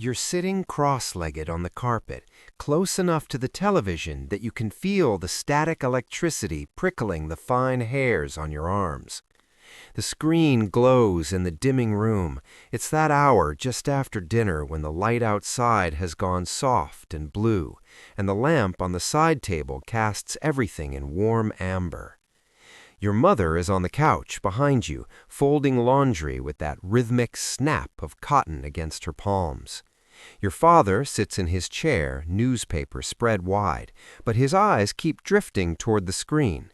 You're sitting cross-legged on the carpet, close enough to the television that you can feel the static electricity prickling the fine hairs on your arms. The screen glows in the dimming room. It's that hour just after dinner when the light outside has gone soft and blue, and the lamp on the side table casts everything in warm amber. Your mother is on the couch behind you, folding laundry with that rhythmic snap of cotton against her palms. Your father sits in his chair, newspaper spread wide, but his eyes keep drifting toward the screen.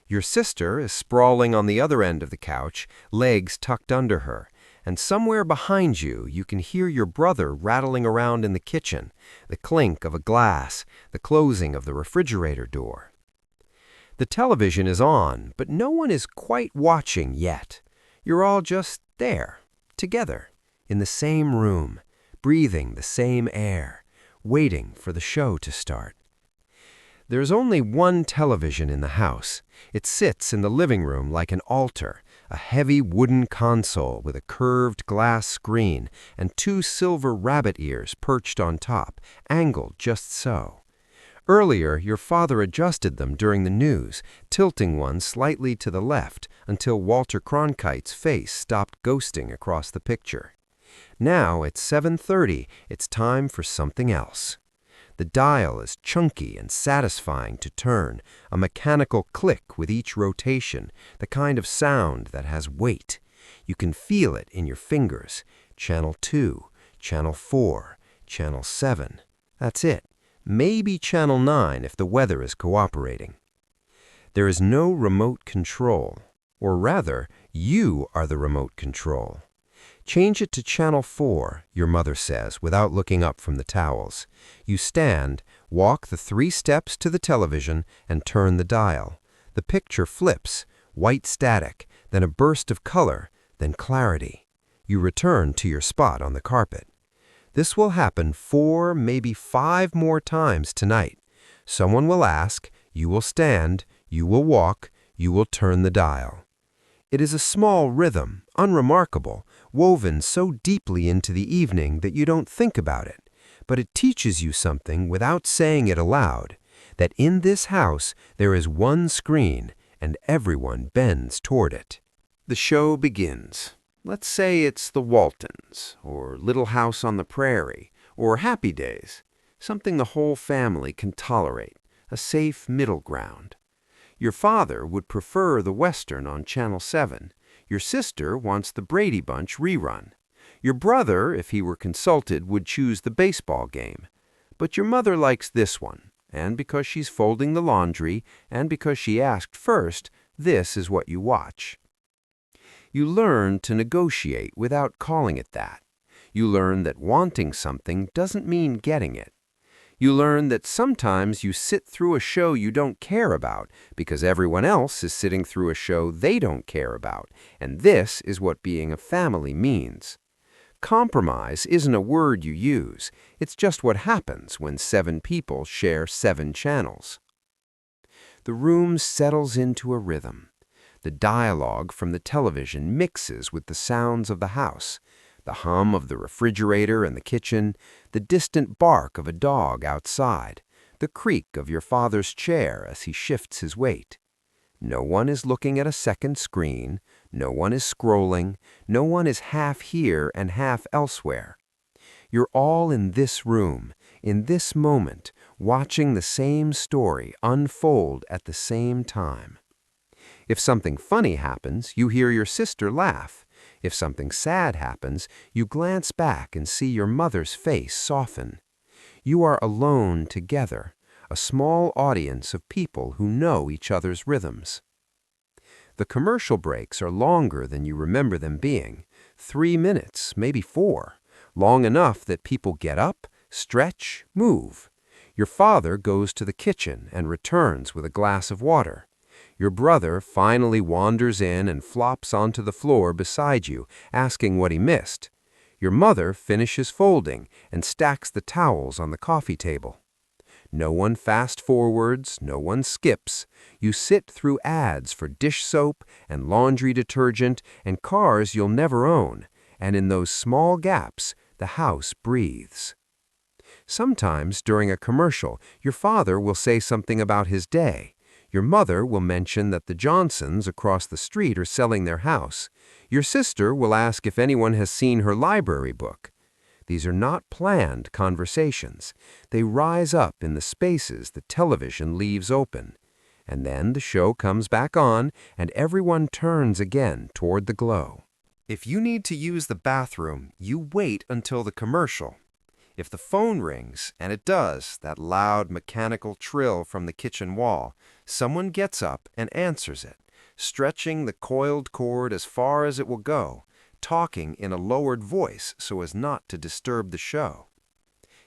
Your sister is sprawling on the other end of the couch, legs tucked under her, and somewhere behind you, you can hear your brother rattling around in the kitchen, the clink of a glass, the closing of the refrigerator door. The television is on, but no one is quite watching yet. You're all just there, together, in the same room, breathing the same air, waiting for the show to start. There's only one television in the house. It sits in the living room like an altar, a heavy wooden console with a curved glass screen and two silver rabbit ears perched on top, angled just so. Earlier, your father adjusted them during the news, tilting one slightly to the left until Walter Cronkite's face stopped ghosting across the picture. Now, at 7:30, it's time for something else. The dial is chunky and satisfying to turn, a mechanical click with each rotation, the kind of sound that has weight. You can feel it in your fingers. Channel 2, Channel 4, Channel 7. That's it. Maybe Channel 9 if the weather is cooperating. There is no remote control, or rather, you are the remote control. Change it to Channel 4, your mother says, without looking up from the towels. You stand, walk the 3 steps to the television, and turn the dial. The picture flips, white static, then a burst of color, then clarity. You return to your spot on the carpet. This will happen 4, maybe 5 more times tonight. Someone will ask, you will stand, you will walk, you will turn the dial. It is a small rhythm, unremarkable, woven so deeply into the evening that you don't think about it. But it teaches you something without saying it aloud, that in this house there is one screen and everyone bends toward it. The show begins. Let's say it's The Waltons, or Little House on the Prairie, or Happy Days, something the whole family can tolerate, a safe middle ground. Your father would prefer the Western on Channel 7. Your sister wants the Brady Bunch rerun. Your brother, if he were consulted, would choose the baseball game. But your mother likes this one, and because she's folding the laundry, and because she asked first, this is what you watch. You learn to negotiate without calling it that. You learn that wanting something doesn't mean getting it. You learn that sometimes you sit through a show you don't care about because everyone else is sitting through a show they don't care about, and this is what being a family means. Compromise isn't a word you use. It's just what happens when 7 people share 7 channels. The room settles into a rhythm. The dialogue from the television mixes with the sounds of the house, the hum of the refrigerator and the kitchen, the distant bark of a dog outside, the creak of your father's chair as he shifts his weight. No one is looking at a second screen, no one is scrolling, no one is half here and half elsewhere. You're all in this room, in this moment, watching the same story unfold at the same time. If something funny happens, you hear your sister laugh. If something sad happens, you glance back and see your mother's face soften. You are alone together, a small audience of people who know each other's rhythms. The commercial breaks are longer than you remember them being, 3 minutes, maybe 4, long enough that people get up, stretch, move. Your father goes to the kitchen and returns with a glass of water. Your brother finally wanders in and flops onto the floor beside you, asking what he missed. Your mother finishes folding and stacks the towels on the coffee table. No one fast-forwards, no one skips. You sit through ads for dish soap and laundry detergent and cars you'll never own, and in those small gaps, The house breathes. Sometimes during a commercial, your father will say something about his day. Your mother will mention that the Johnsons across the street are selling their house. Your sister will ask if anyone has seen her library book. These are not planned conversations. They rise up in the spaces the television leaves open. And then the show comes back on, and everyone turns again toward the glow. If you need to use the bathroom, you wait until the commercial. If the phone rings, and it does, that loud mechanical trill from the kitchen wall, someone gets up and answers it, stretching the coiled cord as far as it will go, talking in a lowered voice so as not to disturb the show.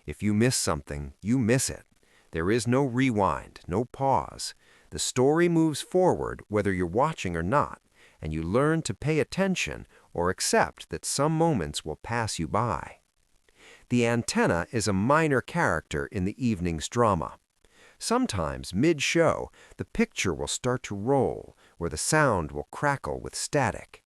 If you miss something, you miss it. There is no rewind, no pause. The story moves forward whether you're watching or not, and you learn to pay attention or accept that some moments will pass you by. The antenna is a minor character in the evening's drama. Sometimes, mid-show, the picture will start to roll, or the sound will crackle with static.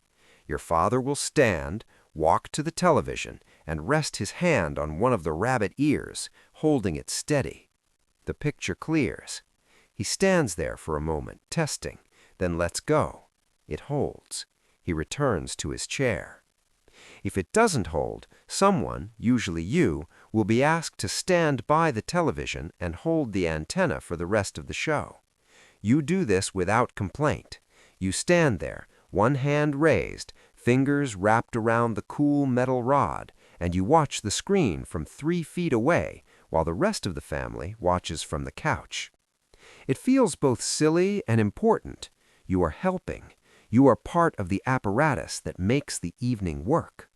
Your father will stand, walk to the television, and rest his hand on one of the rabbit ears, holding it steady. The picture clears. He stands there for a moment, testing, then lets go. It holds. He returns to his chair. If it doesn't hold, someone, usually you, will be asked to stand by the television and hold the antenna for the rest of the show. You do this without complaint. You stand there, one hand raised, fingers wrapped around the cool metal rod, and you watch the screen from 3 feet away while the rest of the family watches from the couch. It feels both silly and important. You are helping. You are part of the apparatus that makes the evening work.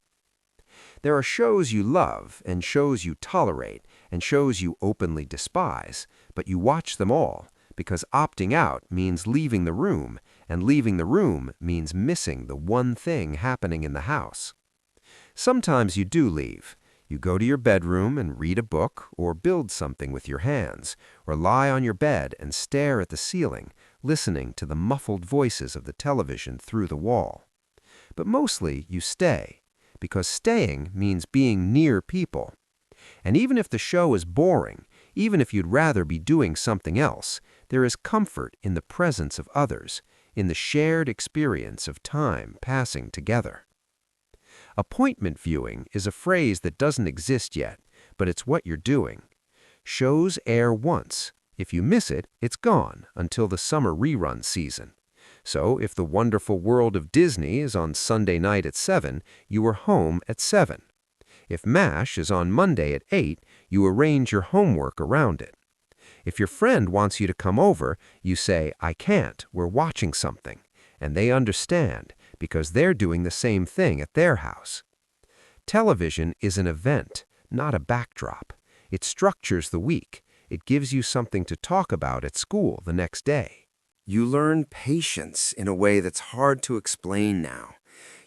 There are shows you love and shows you tolerate and shows you openly despise, but you watch them all because opting out means leaving the room, and leaving the room means missing the one thing happening in the house. Sometimes you do leave. You go to your bedroom and read a book or build something with your hands, or lie on your bed and stare at the ceiling, listening to the muffled voices of the television through the wall. But mostly you stay, because staying means being near people. And even if the show is boring, even if you'd rather be doing something else, there is comfort in the presence of others, in the shared experience of time passing together. Appointment viewing is a phrase that doesn't exist yet, but it's what you're doing. Shows air once. If you miss it, it's gone until the summer rerun season. So if The Wonderful World of Disney is on Sunday night at 7, you are home at 7. If MASH is on Monday at 8, you arrange your homework around it. If your friend wants you to come over, you say, "I can't, we're watching something," and they understand because they're doing the same thing at their house. Television is an event, not a backdrop. It structures the week. It gives you something to talk about at school the next day. You learn patience in a way that's hard to explain now.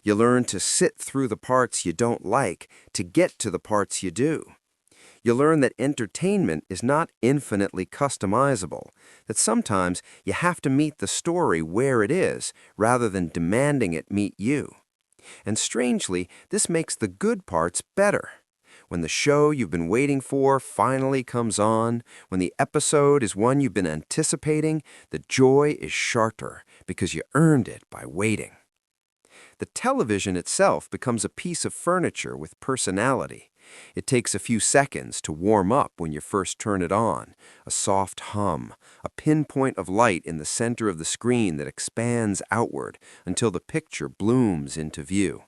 You learn to sit through the parts you don't like to get to the parts you do. You learn that entertainment is not infinitely customizable, that sometimes you have to meet the story where it is rather than demanding it meet you. And strangely, this makes the good parts better. When the show you've been waiting for finally comes on, when the episode is one you've been anticipating, the joy is sharper because you earned it by waiting. The television itself becomes a piece of furniture with personality. It takes a few seconds to warm up when you first turn it on, a soft hum, a pinpoint of light in the center of the screen that expands outward until the picture blooms into view.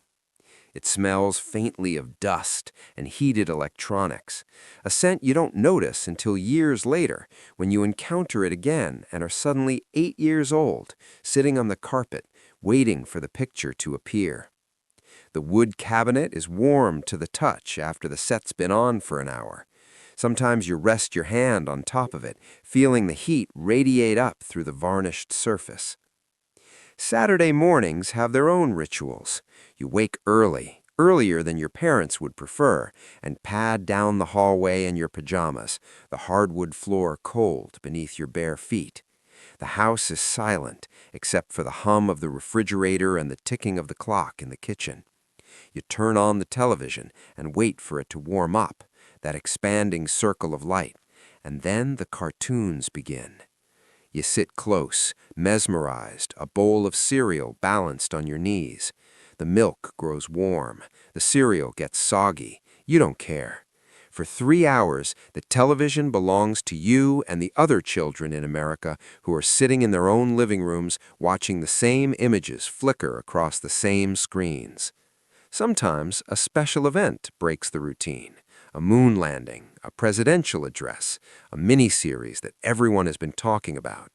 It smells faintly of dust and heated electronics, a scent you don't notice until years later when you encounter it again and are suddenly 8 years old, sitting on the carpet, waiting for the picture to appear. The wood cabinet is warm to the touch after the set's been on for an hour. Sometimes you rest your hand on top of it, feeling the heat radiate up through the varnished surface. Saturday mornings have their own rituals. You wake early, earlier than your parents would prefer, and pad down the hallway in your pajamas, the hardwood floor cold beneath your bare feet. The house is silent, except for the hum of the refrigerator and the ticking of the clock in the kitchen. You turn on the television and wait for it to warm up, that expanding circle of light, and then the cartoons begin. You sit close, mesmerized, a bowl of cereal balanced on your knees. The milk grows warm, the cereal gets soggy. You don't care. For 3 hours, the television belongs to you and the other children in America who are sitting in their own living rooms watching the same images flicker across the same screens. Sometimes a special event breaks the routine. A moon landing, a presidential address, a mini-series that everyone has been talking about.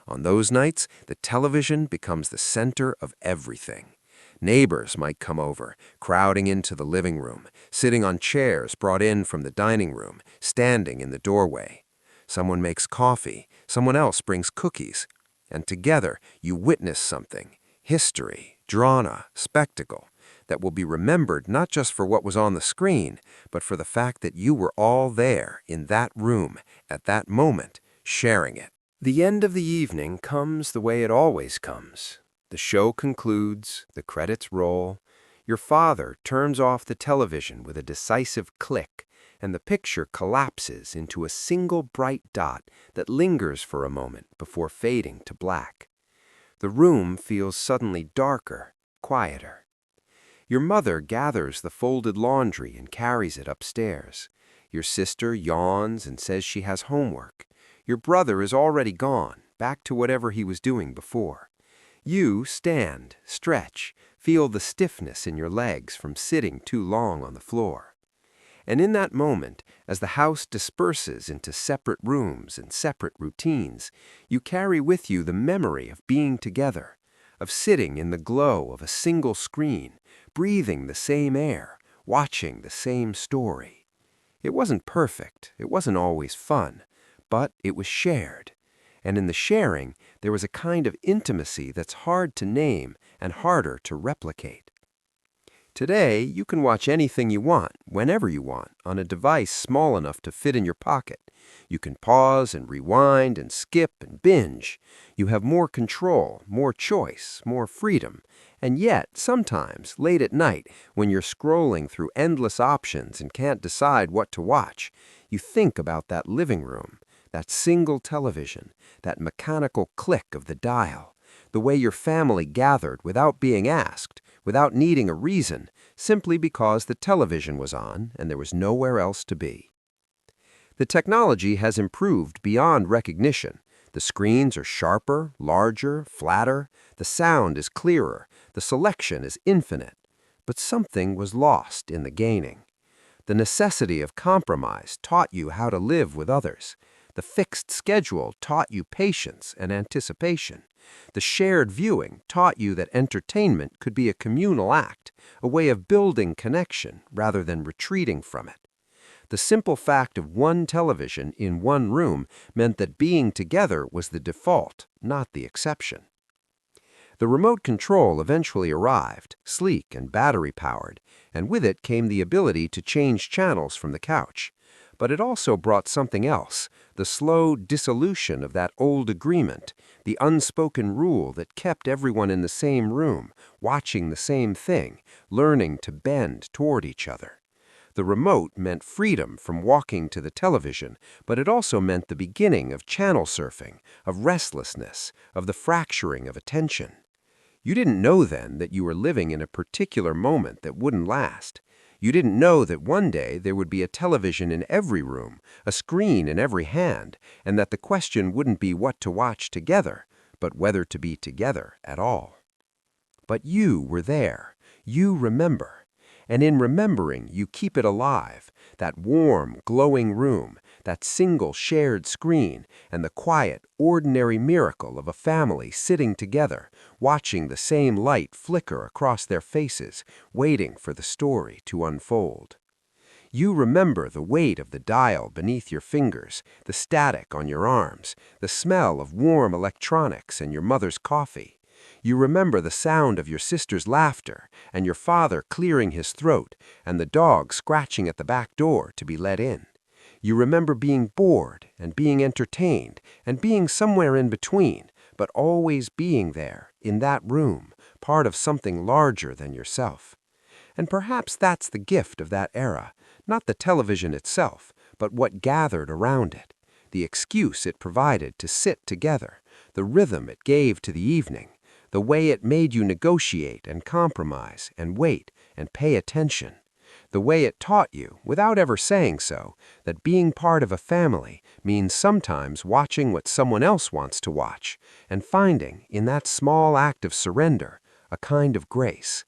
On those nights, the television becomes the center of everything. Neighbors might come over, crowding into the living room, sitting on chairs brought in from the dining room, standing in the doorway. Someone makes coffee, someone else brings cookies, and together you witness something, history, drama, spectacle, that will be remembered not just for what was on the screen, but for the fact that you were all there in that room at that moment, sharing it. The end of the evening comes the way it always comes. The show concludes, the credits roll. Your father turns off the television with a decisive click, and the picture collapses into a single bright dot that lingers for a moment before fading to black. The room feels suddenly darker, quieter. Your mother gathers the folded laundry and carries it upstairs. Your sister yawns and says she has homework. Your brother is already gone, back to whatever he was doing before. You stand, stretch, feel the stiffness in your legs from sitting too long on the floor. And in that moment, as the house disperses into separate rooms and separate routines, you carry with you the memory of being together, of sitting in the glow of a single screen, breathing the same air, watching the same story. It wasn't perfect, it wasn't always fun, but it was shared. And in the sharing, there was a kind of intimacy that's hard to name and harder to replicate. Today, you can watch anything you want, whenever you want, on a device small enough to fit in your pocket. You can pause and rewind and skip and binge. You have more control, more choice, more freedom. And yet, sometimes, late at night, when you're scrolling through endless options and can't decide what to watch, you think about that living room, that single television, that mechanical click of the dial, the way your family gathered without being asked, without needing a reason, simply because the television was on and there was nowhere else to be. The technology has improved beyond recognition. The screens are sharper, larger, flatter, the sound is clearer, the selection is infinite. But something was lost in the gaining. The necessity of compromise taught you how to live with others. The fixed schedule taught you patience and anticipation. The shared viewing taught you that entertainment could be a communal act, a way of building connection rather than retreating from it. The simple fact of one television in one room meant that being together was the default, not the exception. The remote control eventually arrived, sleek and battery-powered, and with it came the ability to change channels from the couch. But it also brought something else, the slow dissolution of that old agreement, the unspoken rule that kept everyone in the same room, watching the same thing, learning to bend toward each other. The remote meant freedom from walking to the television, but it also meant the beginning of channel surfing, of restlessness, of the fracturing of attention. You didn't know then that you were living in a particular moment that wouldn't last. You didn't know that one day there would be a television in every room, a screen in every hand, and that the question wouldn't be what to watch together, but whether to be together at all. But you were there. You remember. And in remembering, you keep it alive, that warm, glowing room, that single shared screen, and the quiet, ordinary miracle of a family sitting together, watching the same light flicker across their faces, waiting for the story to unfold. You remember the weight of the dial beneath your fingers, the static on your arms, the smell of warm electronics and your mother's coffee. You remember the sound of your sister's laughter and your father clearing his throat and the dog scratching at the back door to be let in. You remember being bored and being entertained and being somewhere in between, but always being there, in that room, part of something larger than yourself. And perhaps that's the gift of that era, not the television itself, but what gathered around it, the excuse it provided to sit together, the rhythm it gave to the evening, the way it made you negotiate and compromise and wait and pay attention, the way it taught you, without ever saying so, that being part of a family means sometimes watching what someone else wants to watch and finding, in that small act of surrender, a kind of grace.